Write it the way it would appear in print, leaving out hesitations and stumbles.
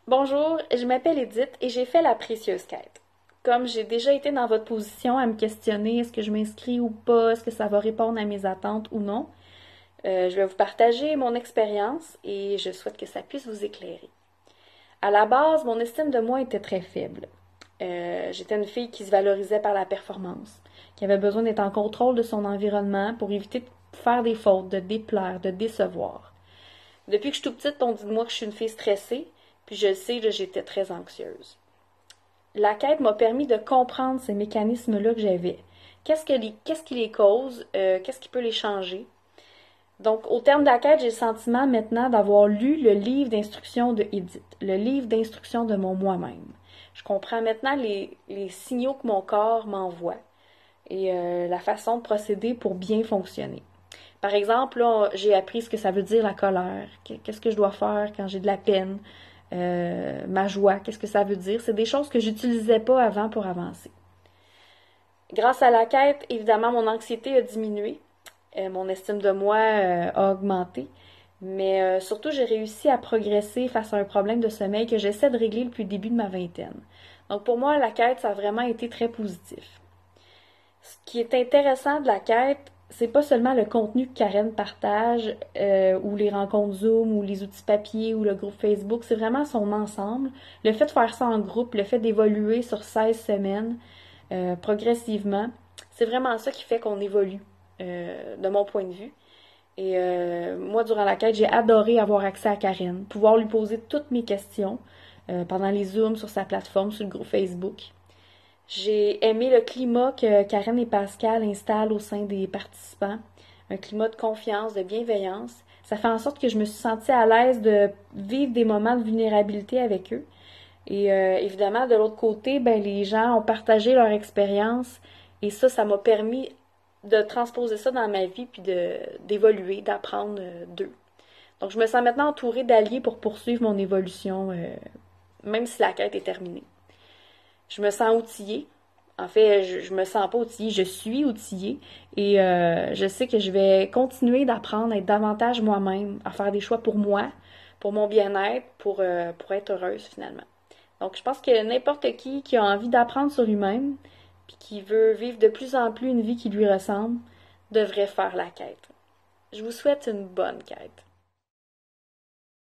Bonjour, je m'appelle Edith et j'ai fait la précieuse quête. Comme j'ai déjà été dans votre position à me questionner est-ce que je m'inscris ou pas, est-ce que ça va répondre à mes attentes ou non, je vais vous partager mon expérience et je souhaite que ça puisse vous éclairer. À la base, mon estime de moi était très faible. J'étais une fille qui se valorisait par la performance, qui avait besoin d'être en contrôle de son environnement pour éviter de faire des fautes, de déplaire, de décevoir. Depuis que je suis toute petite, on dit de moi que je suis une fille stressée, puis je le sais, là, j'étais très anxieuse. La quête m'a permis de comprendre ces mécanismes-là que j'avais. Qu'est-ce qui les cause? Qu'est-ce qui peut les changer? Donc, au terme de la quête, j'ai le sentiment maintenant d'avoir lu le livre d'instruction de Edith, le livre d'instruction de mon moi-même. Je comprends maintenant les signaux que mon corps m'envoie et la façon de procéder pour bien fonctionner. Par exemple, là, j'ai appris ce que ça veut dire la colère. Qu'est-ce que je dois faire quand j'ai de la peine? Ma joie, qu'est-ce que ça veut dire? C'est des choses que j'utilisais pas avant pour avancer. Grâce à la quête, évidemment, mon anxiété a diminué. Mon estime de moi a augmenté. Mais surtout, j'ai réussi à progresser face à un problème de sommeil que j'essaie de régler depuis le début de ma vingtaine. Donc pour moi, la quête, ça a vraiment été très positif. Ce qui est intéressant de la quête, c'est pas seulement le contenu que Karen partage, ou les rencontres Zoom, ou les outils papier, ou le groupe Facebook, c'est vraiment son ensemble. Le fait de faire ça en groupe, le fait d'évoluer sur 16 semaines, progressivement, c'est vraiment ça qui fait qu'on évolue, de mon point de vue. Et moi, durant la quête, j'ai adoré avoir accès à Karen, pouvoir lui poser toutes mes questions pendant les Zooms sur sa plateforme, sur le groupe Facebook. J'ai aimé le climat que Karen et Pascal installent au sein des participants. Un climat de confiance, de bienveillance. Ça fait en sorte que je me suis sentie à l'aise de vivre des moments de vulnérabilité avec eux. Et évidemment, de l'autre côté, ben, les gens ont partagé leur expérience et ça m'a permis de transposer ça dans ma vie puis d'évoluer, d'apprendre d'eux. Donc, je me sens maintenant entourée d'alliés pour poursuivre mon évolution, même si la quête est terminée. Je me sens outillée. En fait, je me sens pas outillée, je suis outillée et je sais que je vais continuer d'apprendre à être davantage moi-même, à faire des choix pour moi, pour mon bien-être, pour être heureuse finalement. Donc, je pense que n'importe qui a envie d'apprendre sur lui-même, puis qui veut vivre de plus en plus une vie qui lui ressemble, devrait faire la quête. Je vous souhaite une bonne quête.